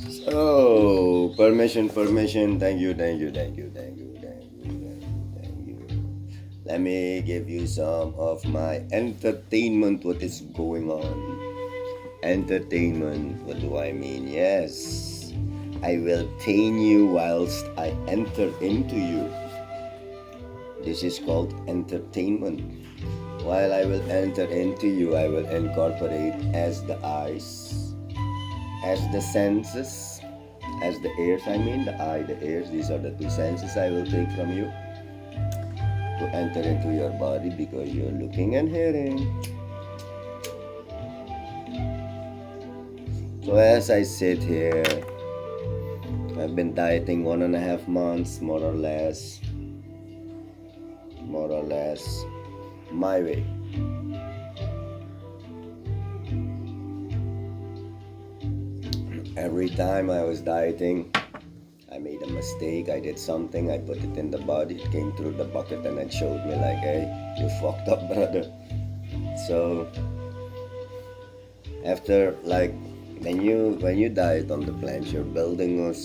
So, permission. Thank you. Let me give you some of my entertainment. What is going on? Entertainment. What do I mean? Yes, I will tame you whilst I enter into you. This is called entertainment. While I will enter into you, I will incorporate as the eyes, as the senses, as the ears. I mean, the eye, the ears, these are the two senses I will take from you to enter into your body because you're looking and hearing. So, as I sit here, I've been dieting 1.5 months, more or less, my way. Every time I was dieting, I made a mistake, I did something, I put it in the body, it came through the bucket and it showed me like, hey, you fucked up, brother. So after like when you diet on the plants, you're building up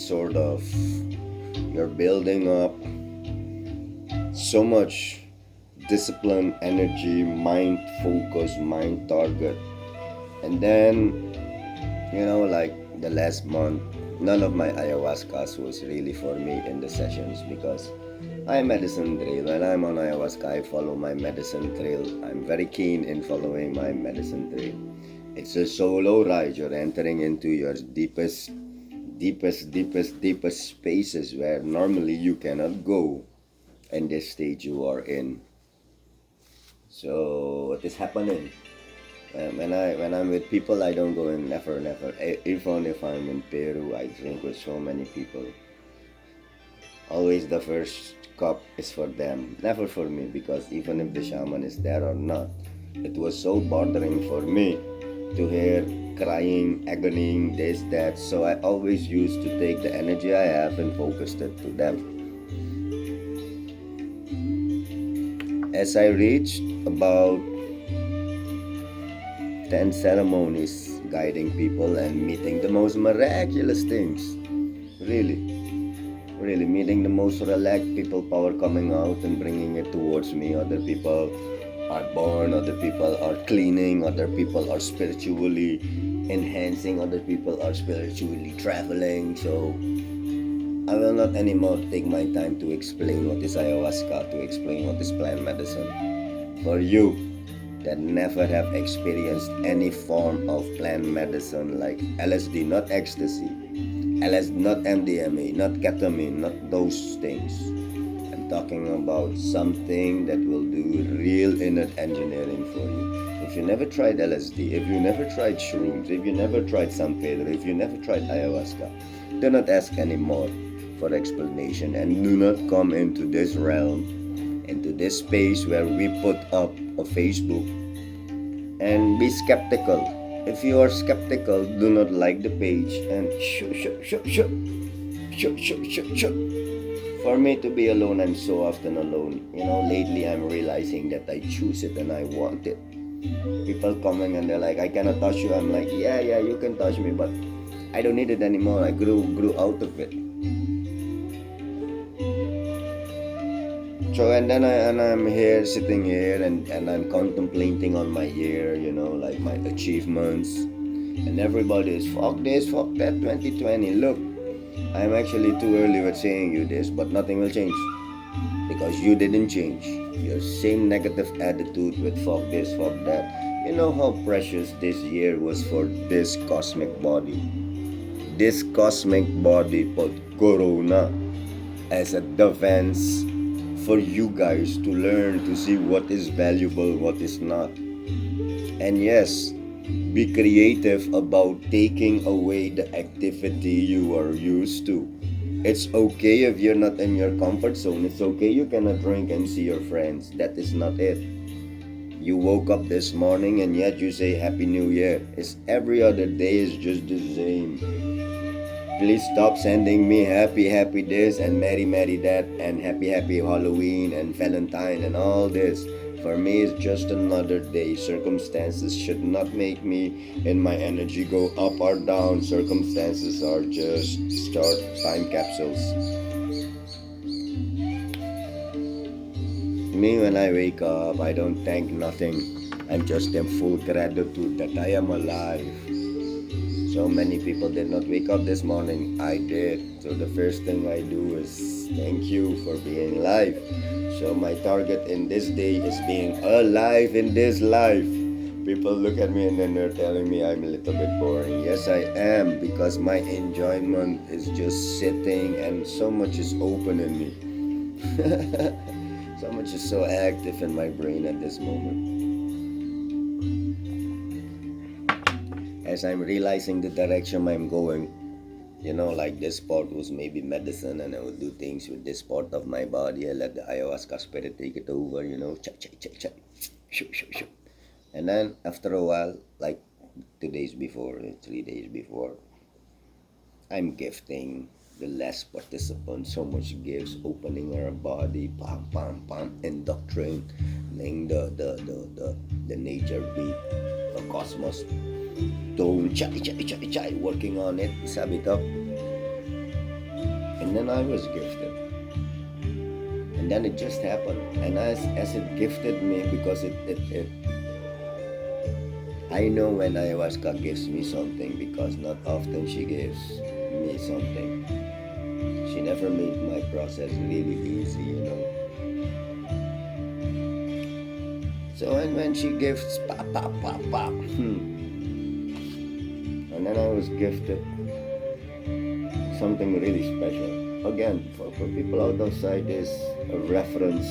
so much discipline, energy, mind focus, mind target. And then, like the last month, none of my ayahuascas was really for me in the sessions because I medicine trail. When I'm on ayahuasca, I follow my medicine trail. I'm very keen in following my medicine trail. It's a solo ride. You're entering into your deepest spaces where normally you cannot go in this stage you are in. So what is happening? When I'm with people, I don't go in, never. Even if I'm in Peru, I drink with so many people. Always the first cup is for them, never for me, because even if the shaman is there or not, it was so bothering for me to hear crying, agony, this, that. So I always used to take the energy I have and focused it to them. As I reached about 10 ceremonies, guiding people and meeting the most miraculous things, really meeting the most relaxed people, power coming out and bringing it towards me. Other people are born, other people are cleaning, other people are spiritually enhancing, other people are spiritually traveling. So I will not anymore take my time to explain what is ayahuasca, to explain what is plant medicine. For you that never have experienced any form of plant medicine like LSD, not ecstasy, not MDMA, not ketamine, not those things. I'm talking about something that will do real inner engineering for you. If you never tried LSD, if you never tried shrooms, if you never tried San Pedro, if you never tried ayahuasca, do not ask anymore for explanation and do not come into this realm, into this space where we put up a Facebook and be skeptical. If you are skeptical, do not like the page and shut. For me to be alone, I'm so often alone. Lately I'm realizing that I choose it and I want it. People coming and they're like, I cannot touch you. I'm like, yeah, you can touch me, but I don't need it anymore. I grew out of it. So and then I'm here sitting here and I'm contemplating on my year, like my achievements. And everybody is fuck this, fuck that 2020. Look, I'm actually too early with saying you this, but nothing will change. Because you didn't change. Your same negative attitude with fuck this, fuck that. You know how precious this year was for this cosmic body. This cosmic body put Corona as a defense for you guys to learn to see what is valuable, what is not. And yes, be creative about taking away the activity you are used to. It's okay if you're not in your comfort zone. It's okay you cannot drink and see your friends. That is not it. You woke up this morning and yet you say Happy New Year. It's every other day is just the same. Please stop sending me happy this and merry that and happy Halloween and Valentine and all this. For me, it's just another day. Circumstances should not make me and my energy go up or down. Circumstances are just short time capsules. Me, when I wake up, I don't thank nothing. I'm just in full gratitude that I am alive. So many people did not wake up this morning. I did. So the first thing I do is thank you for being alive. So my target in this day is being alive in this life. People look at me and then they're telling me I'm a little bit boring. Yes, I am, because my enjoyment is just sitting and so much is open in me. So much is so active in my brain at this moment. As I'm realizing the direction I'm going, like this part was maybe medicine, and I would do things with this part of my body. I let the ayahuasca spirit take it over, check, check, check, check, shoot, shoot, shoot. And then after a while, like 2 days before, 3 days before, I'm gifting the last participant so much gifts, opening our body, pam, pam, pam, indoctrinating the nature beat, the cosmos. Don't chai chai chai chai, working on it, sabit up. And then I was gifted. And then it just happened. And as it gifted me, because it I know when ayahuasca gives me something, because not often she gives me something. She never made my process really easy. So and when she gifts, pop, pop, pop, pop. And then I was gifted something really special. Again, for people out outside, is a reference.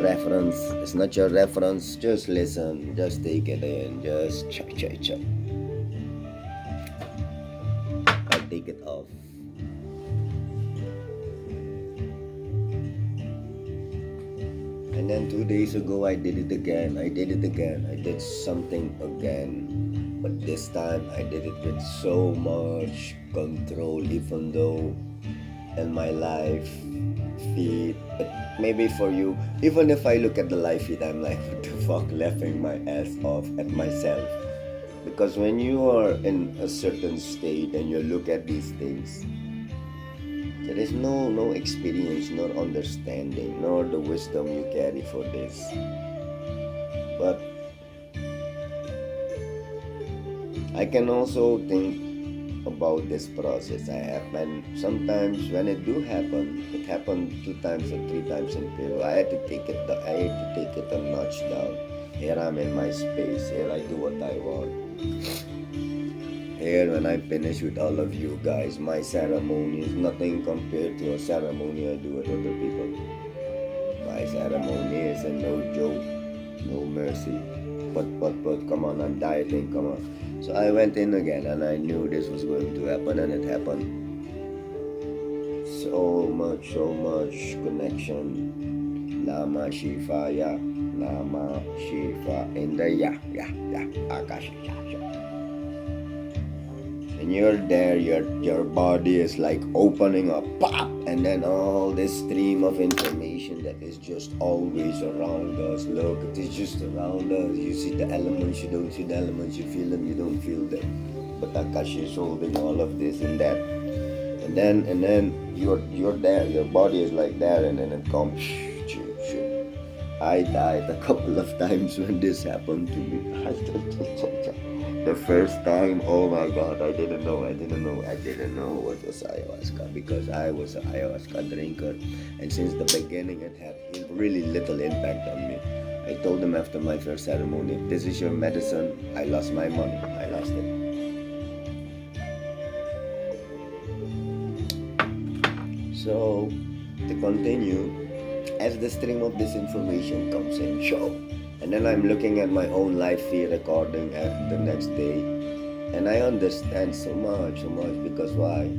Reference. It's not your reference. Just listen. Just take it in. Just check, check, check. I take it off. And then 2 days ago, I did it again. I did something again. But this time, I did it with so much control, even though in my life feed, maybe for you, even if I look at the life feed, I'm like, what the fuck, laughing my ass off at myself. Because when you are in a certain state and you look at these things, there is no experience, nor understanding, nor the wisdom you carry for this. But I can also think about this process I have, and sometimes when it do happen, it happened 2 times or 3 times in Peru. I had to take it. I had to take it a notch down. Here I'm in my space. Here I do what I want. Here, when I finish with all of you guys, my ceremony is nothing compared to a ceremony I do with other people. My ceremony is a no joke, no mercy. But, come on, I'm dieting, come on. So I went in again, and I knew this was going to happen, and it happened. So much connection. Lama Shifa, ya. Lama Shifa in the ya. Akash, ya. And you're there, your body is like opening up, pop, and then all this stream of information that is just always around us. Look, it is just around us. You see the elements, you don't see the elements. You feel them, you don't feel them. But Akash is holding all of this and that. And then you're there. Your body is like that, and then it comes. I died a couple of times when this happened to me. The first time, oh my god, I didn't know what was ayahuasca, because I was an ayahuasca drinker, and since the beginning it had really little impact on me. I told them after my first ceremony, if this is your medicine, I lost my money. I lost it. So, to continue, as the stream of this information comes in, and then I'm looking at my own live feed recording at the next day, and I understand so much, because why?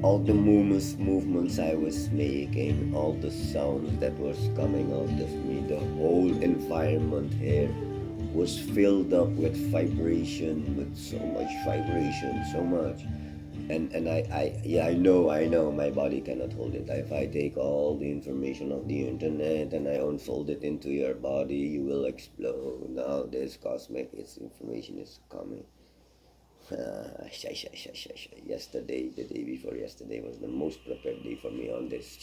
All the movements I was making, all the sounds that was coming out of me, the whole environment here was filled up with vibration, with so much vibration, so much. I know my body cannot hold it. If I take all the information of the internet and I unfold it into your body, you will explode. Now this cosmic, its information is coming. Yesterday, the day before yesterday was the most prepared day for me on this.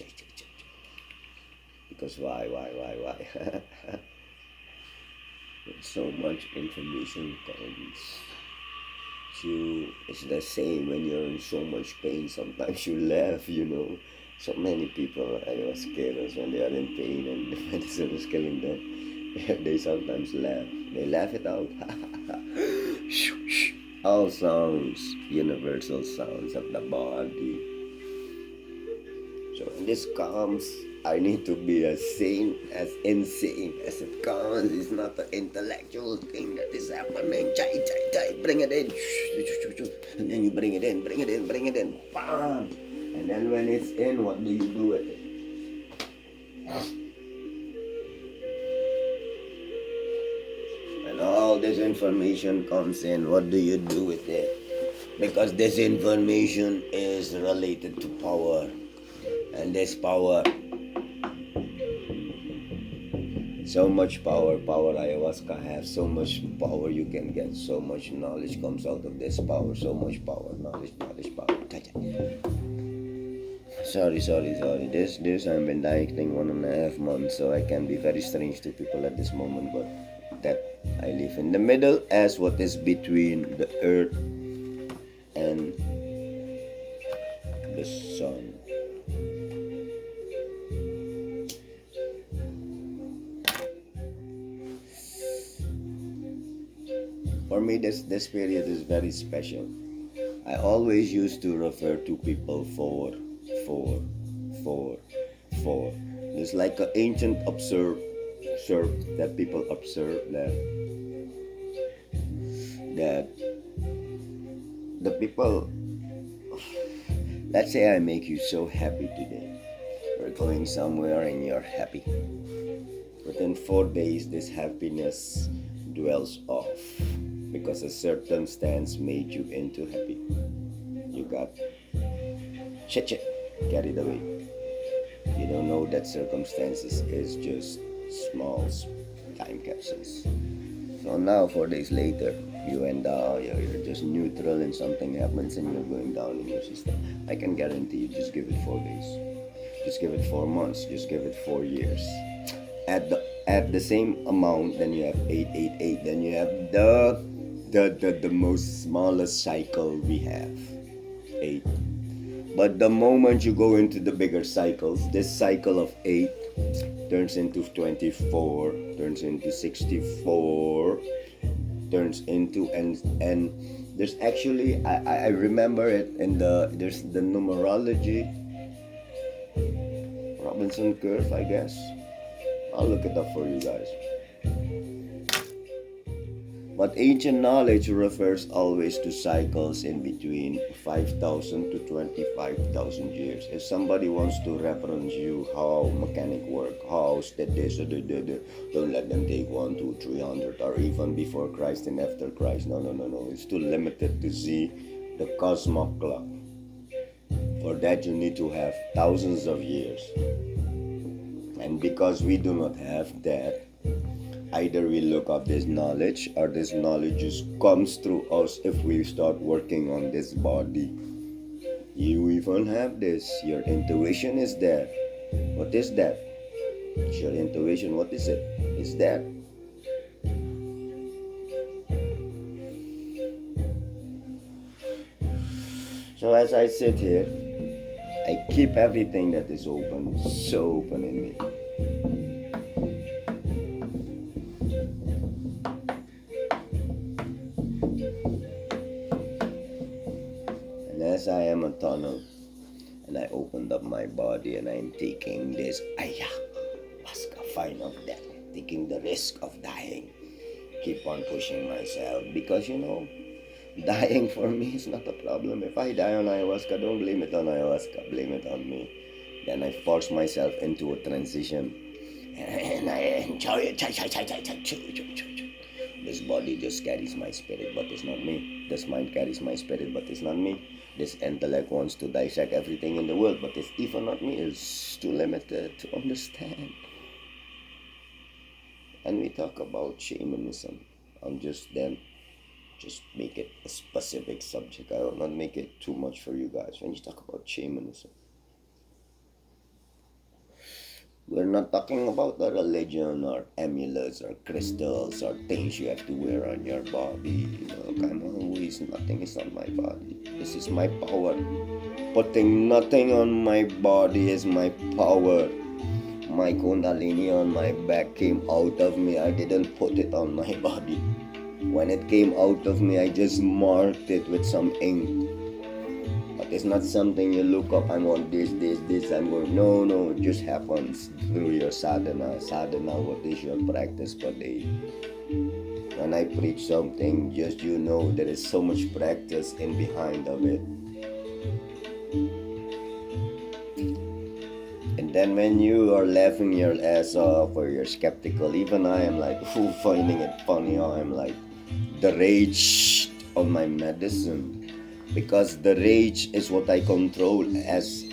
Because why? So much information comes. It's the same when you're in so much pain. Sometimes you laugh. So many people, I was scared when they are in pain and the medicine is killing them. They sometimes laugh. They laugh it out. All sounds, universal sounds of the body. So when this comes, I need to be as sane, as insane as it comes. It's not an intellectual thing that is happening. Bring it in. And then you bring it in. Bam! And then when it's in, what do you do with it? When all this information comes in, what do you do with it? Because this information is related to power. And this power, so much power ayahuasca has, so much power you can get, so much knowledge comes out of this power, so much power, knowledge, power. Sorry. This I've been dieting 1.5 months, so I can be very strange to people at this moment, but that I live in the middle as what is between the earth and the sun. For me, this period is very special. I always used to refer to people four. It's like an ancient observe that people observe that the people. Let's say I make you so happy today. We're going somewhere and you're happy. Within 4 days, this happiness dwells off because a circumstance made you into happy. You got carried away. You don't know that circumstances is just small time capsules. So now 4 days later, you went down, you're just neutral and something happens and you're going down in your system. I can guarantee you, just give it 4 days. Just give it 4 months. Just give it 4 years. At the same amount, then you have 8. Then you have the most smallest cycle we have, 8. But the moment you go into the bigger cycles, this cycle of 8 turns into 24, turns into 64, turns into and there's actually I remember it in there's the numerology Robinson curve, I guess. I'll look it up for you guys. But ancient knowledge refers always to cycles in between 5,000 to 25,000 years. If somebody wants to reference you how mechanic work, how's that this, don't let them take 1, 2, 300, or even before Christ and after Christ. No. It's too limited to see the cosmic clock. For that, you need to have thousands of years. And because we do not have that, either we look up this knowledge or this knowledge just comes through us if we start working on this body. You even have this. Your intuition is there. What is that? It's your intuition. What is it? It's that. So as I sit here, I keep everything that is open, so open in me. And as I am a tunnel, and I opened up my body and I'm taking this ayahuasca, fine of death, taking the risk of dying. Keep on pushing myself because dying for me is not a problem. If I die on ayahuasca, don't blame it on ayahuasca, blame it on me. Then I force myself into a transition and I enjoy it. This body just carries my spirit, but it's not me. This mind carries my spirit, but it's not me. This intellect wants to dissect everything in the world, but it's even not me. It's too limited to understand. And we talk about shamanism. I'm just then just make it a specific subject. I will not make it too much for you guys. When you talk about shamanism, we're not talking about a religion or amulets or crystals or things you have to wear on your body. Come on, nothing is on my body. This is my power. Putting nothing on my body is my power. My kundalini on my back came out of me. I didn't put it on my body. When it came out of me, I just marked it with some ink. But it's not something you look up, I'm on this, I'm going, no, it just happens through your sadhana. Sadhana, what is your practice per day? When I preach something, just there is so much practice in behind of it. And then when you are laughing your ass off or you're skeptical, even I am like finding it funny how I'm like the rage of my medicine. Because the rage is what I control as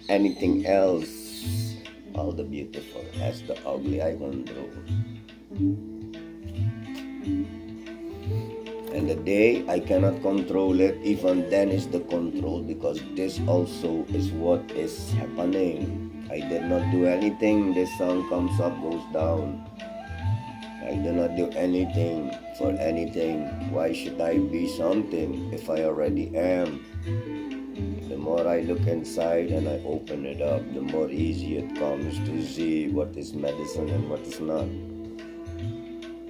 anything else. All the beautiful as the ugly I control. And the day I cannot control it, even then is the control, because this also is what is happening. I did not do anything. This sun comes up, goes down. I do not do anything for anything. Why should I be something if I already am? The more I look inside and I open it up, the more easy it comes to see what is medicine and what is not.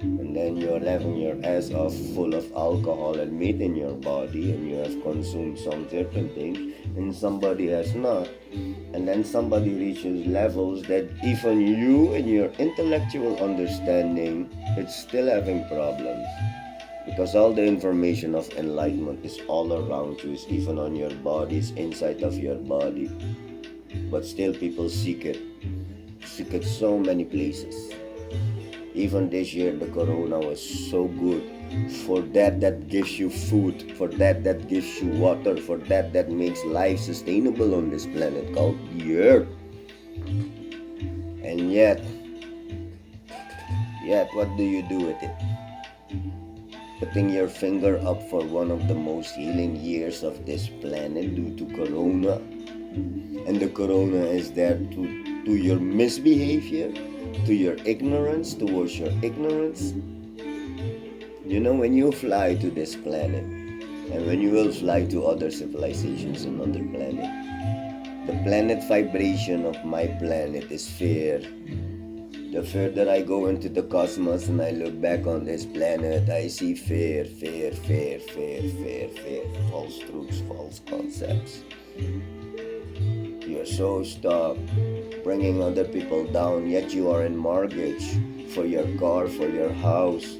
And then you're having your ass off full of alcohol and meat in your body, and you have consumed some certain things and somebody has not. And then somebody reaches levels that even you in your intellectual understanding, it's still having problems. Because all the information of enlightenment is all around you, it's even on your body, it's inside of your body. But still people seek it so many places. Even this year, the corona was so good. For that gives you food. For that gives you water. For that makes life sustainable on this planet called the Earth. And yet, what do you do with it? Putting your finger up for one of the most healing years of this planet due to corona. And the corona is there to your misbehavior, to your ignorance, towards your ignorance. When you fly to this planet, and when you will fly to other civilizations on other planet, the planet vibration of my planet is fear. The further I go into the cosmos and I look back on this planet, I see fear, false truths, false concepts. You're so stuck bringing other people down, yet you are in mortgage for your car, for your house.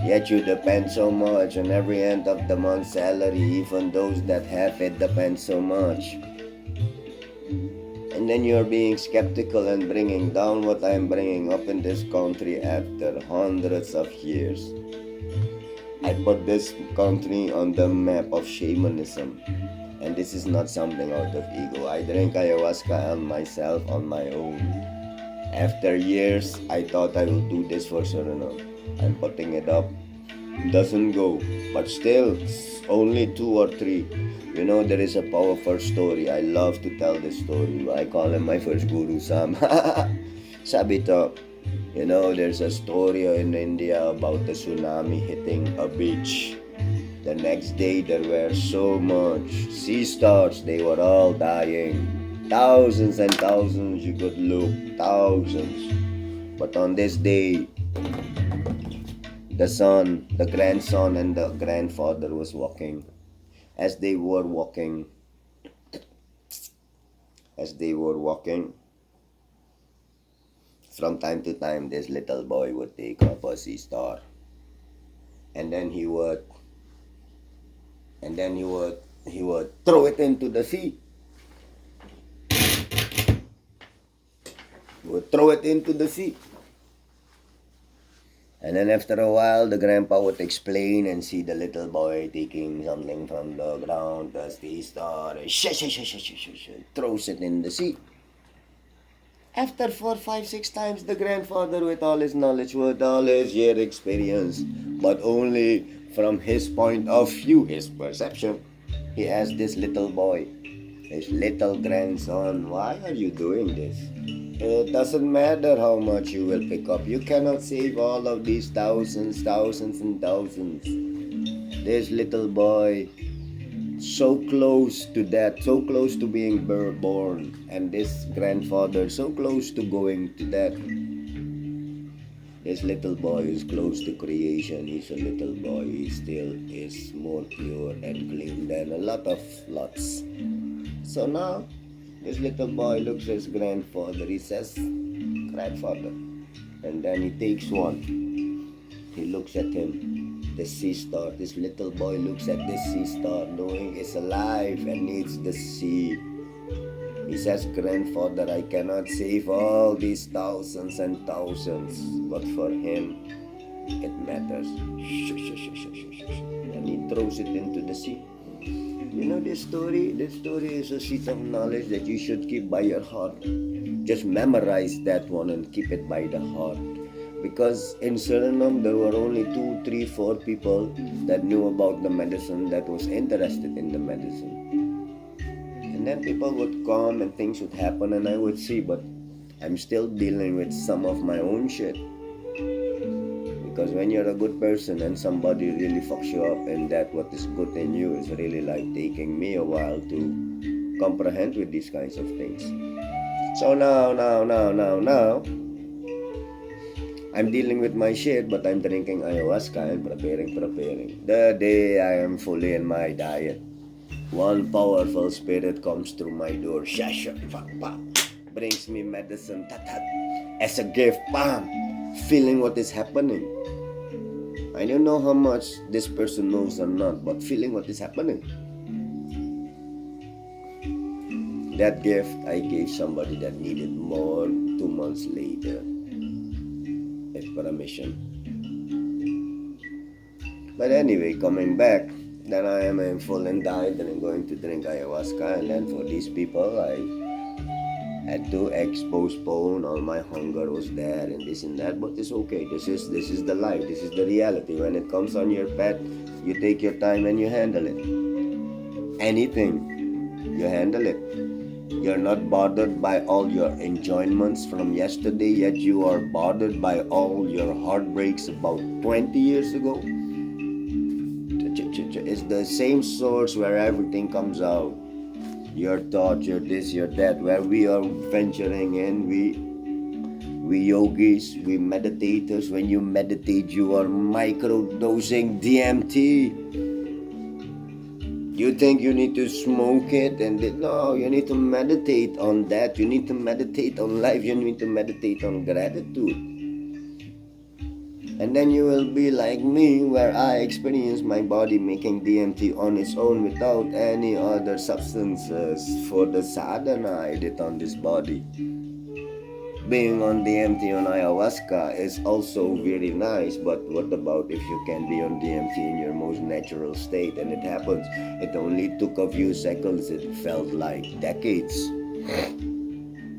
Yet you depend so much on every end of the month salary, even those that have it depend so much. And then you're being skeptical and bringing down what I'm bringing up in this country after hundreds of years. I put this country on the map of shamanism. And this is not something out of ego. I drink ayahuasca on myself, on my own. After years, I thought I will do this for Suriname. I'm putting it up. Doesn't go. But still, only 2 or 3. There is a powerful story. I love to tell this story. I call him my first guru, Sam. Sabito. There's a story in India about the tsunami hitting a beach. The next day there were so much sea stars, they were all dying. Thousands and thousands, you could look, thousands. But on this day, the son, the grandson and the grandfather was walking. As they were walking, from time to time this little boy would take up a sea star. And then he would throw it into the sea. He would throw it into the sea. And then after a while, the grandpa would explain and see the little boy taking something from the ground, the sea star, and throws it in the sea. After 4, 5, 6 times, the grandfather, with all his knowledge, with all his year experience, but only from his point of view, his perception, he asked this little boy, his little grandson, why are you doing this? It doesn't matter how much you will pick up. You cannot save all of these thousands, thousands, and thousands. This little boy, so close to death, so close to being born, and this grandfather, so close to going to death. This little boy is close to creation. He's a little boy. He still is more pure and clean than a lot of lots. So now, this little boy looks at his grandfather. He says, grandfather. And then he takes one. He looks at him, the sea star. This little boy looks at this sea star, knowing it's alive and needs the sea. He says, grandfather, I cannot save all these thousands and thousands, but for him, it matters. And he throws it into the sea. You know this story? This story is a seed of knowledge that you should keep by your heart. Just memorize that one and keep it by the heart. Because in Suriname, there were only 2, 3, 4 people that knew about the medicine, that was interested in the medicine. And then people would come and things would happen and I would see, but I'm still dealing with some of my own shit. Because when you're a good person and somebody really fucks you up, and that what is good in you is really like taking me a while to comprehend with these kinds of things. So now, I'm dealing with my shit, but I'm drinking ayahuasca and preparing. The day I am fully in my diet, one powerful spirit comes through my door, brings me medicine, as a gift, feeling what is happening. I don't know how much this person knows or not, but feeling what is happening. That gift I gave somebody that needed more 2 months later, with permission. But anyway, coming back, then I am in full in diet and I'm going to drink ayahuasca, and then for these people I had to postpone. All my hunger was there and this and that, but it's okay. This is the life, this is the reality. When it comes on your path, you take your time and you handle it. Anything, you handle it. You're not bothered by all your enjoyments from yesterday, yet you are bothered by all your heartbreaks about 20 years ago. It's the same source where everything comes out. Your thoughts, your this, your that, where we are venturing in. We yogis, we meditators. When you meditate, you are microdosing DMT. You think you need to smoke it, and no, you need to meditate on that. You need to meditate on life. You need to meditate on gratitude. And then you will be like me, where I experience my body making DMT on its own without any other substances for the sadhana I did on this body. Being on DMT on ayahuasca is also very nice, but what about if you can be on DMT in your most natural state? And it happens. It only took a few seconds. It felt like decades.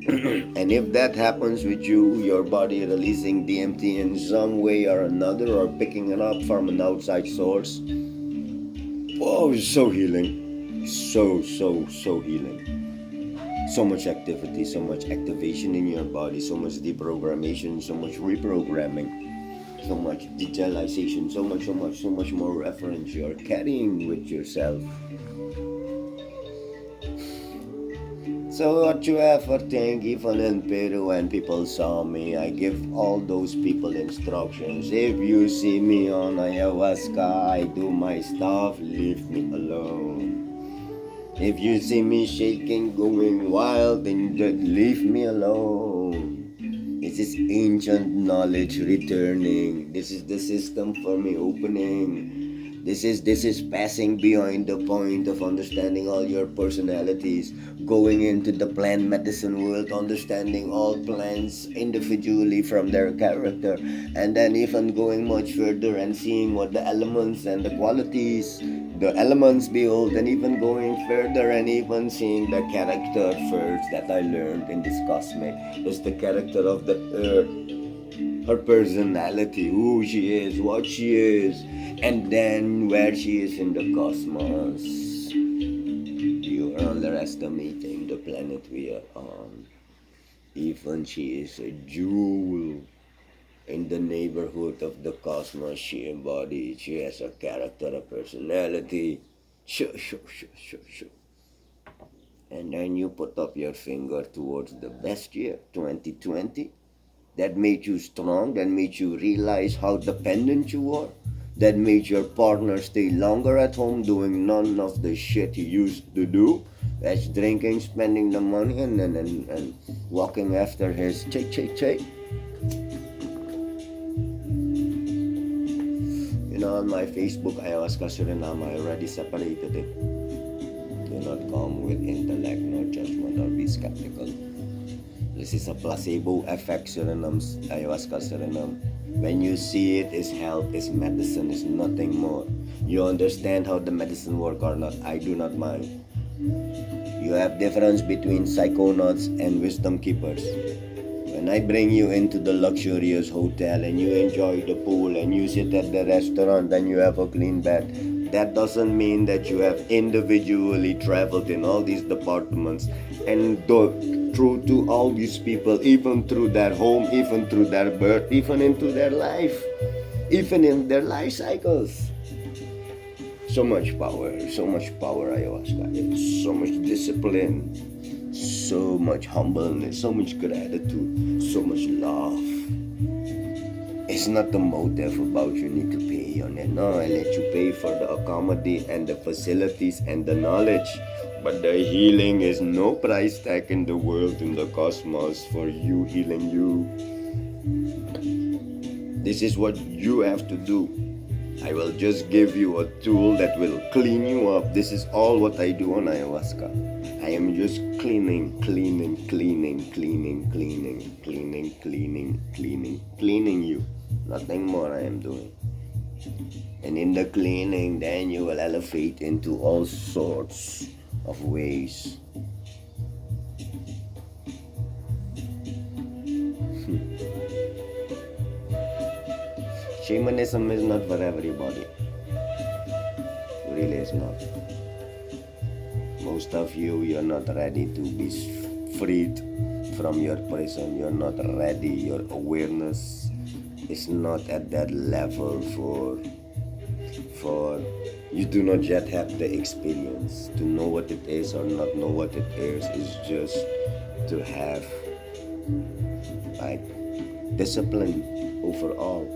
And if that happens with you, your body releasing DMT in some way or another, or picking it up from an outside source, oh, it's so healing. So healing. So much activity, so much activation in your body, so much deprogrammation, so much reprogramming, so much digitalization, so much more reference you're carrying with yourself. So what you have for think, even in Peru, when people saw me, I give all those people instructions. If you see me on ayahuasca, I do my stuff, leave me alone. If you see me shaking, going wild, then leave me alone. This is ancient knowledge returning. This is the system for me opening. This is passing beyond the point of understanding all your personalities, going into the plant medicine world, understanding all plants individually from their character, and then even going much further and seeing what the elements and the qualities the elements behold, and even going further and even seeing the character first that I learned in this cosmic is the character of the earth, her personality, who she is, what she is, and then where she is in the cosmos. You are underestimating the planet we are on. Even she is a jewel in the neighborhood of the cosmos she embodies. She has a character, a personality. Sure. And then you put up your finger towards the best year, 2020. That made you strong, that made you realize how dependent you are, that made your partner stay longer at home doing none of the shit he used to do. That's drinking, spending the money, and walking after his check. You know, on my Facebook, Ayahuasca Suriname, I already separated it. Do not come with intellect nor judgment or be skeptical. This is a placebo effect, Suriname's Ayahuasca Suriname. When you see it is health, is medicine, is nothing more. You understand how the medicine work or not, I do not mind. You have difference between psychonauts and wisdom keepers. When I bring you into the luxurious hotel and you enjoy the pool and you sit at the restaurant and you have a clean bed, that doesn't mean that you have individually traveled in all these departments and through to all these people, even through their home, even through their birth, even into their life, even in their life cycles. So much power, ayahuasca. It's so much discipline, so much humbleness, so much gratitude, so much love. It's not the motive about you need to pay on it. No, I let you pay for the accommodation and the facilities and the knowledge. But the healing is no price tag in the world, in the cosmos, for you healing you. This is what you have to do. I will just give you a tool that will clean you up. This is all what I do on ayahuasca. I am just cleaning you. Nothing more I am doing. And in the cleaning, then you will elevate into all sorts of ways. Shamanism is not for everybody. Really is not. Most of you, you're not ready to be freed from your prison. You're not ready. Your awareness is not at that level for you do not yet have the experience to know what it is or not know what it is just to have like discipline overall.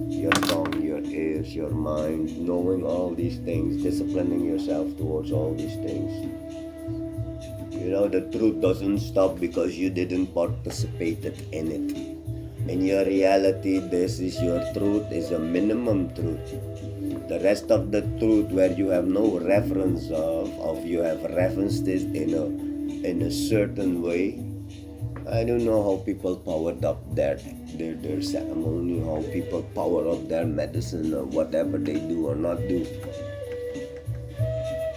Your tongue, your ears, your mind, knowing all these things, disciplining yourself towards all these things. You know, the truth doesn't stop because you didn't participate in it. In your reality, this is your truth, is a minimum truth. The rest of the truth where you have no reference of you have referenced it in a certain way. I don't know how people powered up their ceremony, how people power up their medicine or whatever they do or not do.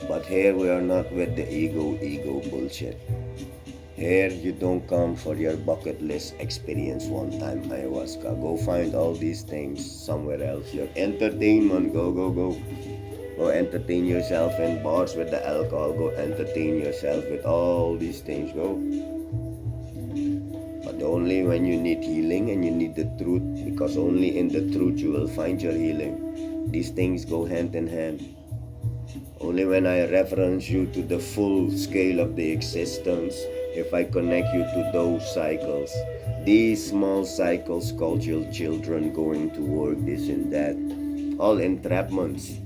But here we are not with the ego bullshit. Here you don't come for your bucket list experience one time ayahuasca. Go find all these things somewhere else. Your entertainment, go. Go entertain yourself in bars with the alcohol. Go entertain yourself with all these things. Go. But only when you need healing and you need the truth, because only in the truth you will find your healing. These things go hand in hand. Only when I reference you to the full scale of the existence, if I connect you to those cycles, these small cycles called your children going to work, this and that, all entrapments.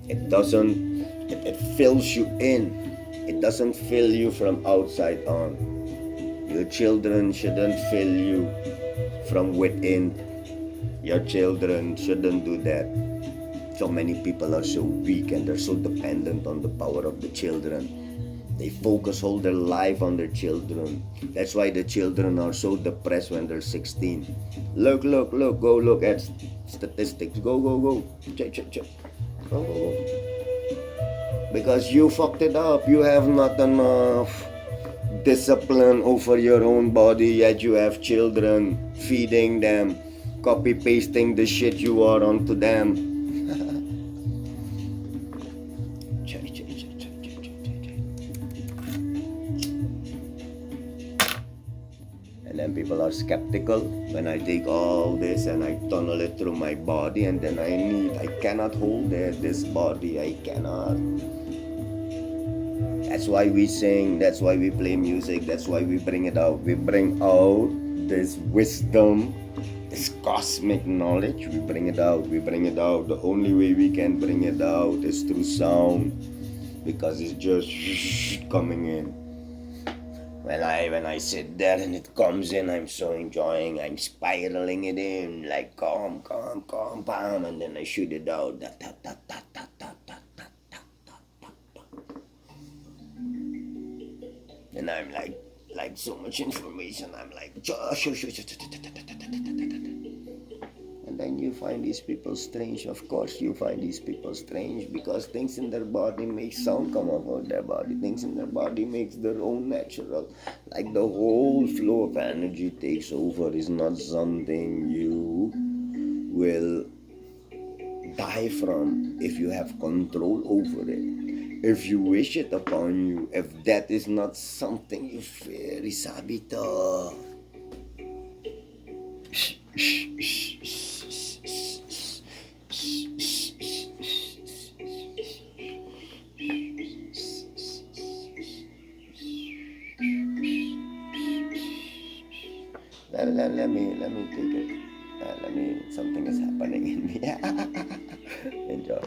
It fills you in. It doesn't fill you from outside on. Your children shouldn't fill you from within. Your children shouldn't do that. So many people are so weak and they're so dependent on the power of the children. They focus all their life on their children. That's why the children are so depressed when they're 16. Look, look, look, go look at statistics. Go, go, go. Check, check, check. Go, go, go. Because you fucked it up. You have not enough discipline over your own body, yet you have children, feeding them, copy pasting the shit you are onto them. And then people are skeptical when I take all this and I tunnel it through my body, and then I cannot hold it, this body, I cannot. That's why we sing, that's why we play music, that's why we bring it out. We bring out this wisdom, this cosmic knowledge, we bring it out, we bring it out. The only way we can bring it out is through sound, because it's just coming in. When I sit there and it comes in, I'm so enjoying, I'm spiraling it in, like calm, calm, calm, calm, and then I shoot it out. And I'm like so much information, I'm like, and then you find these people strange. Of course you find these people strange, because things in their body make sound come out of their body. Things in their body makes their own natural. Like the whole flow of energy takes over is not something you will die from if you have control over it. If you wish it upon you, if that is not something you fear, isabito. Let me take it. Something is happening in me. Enjoy.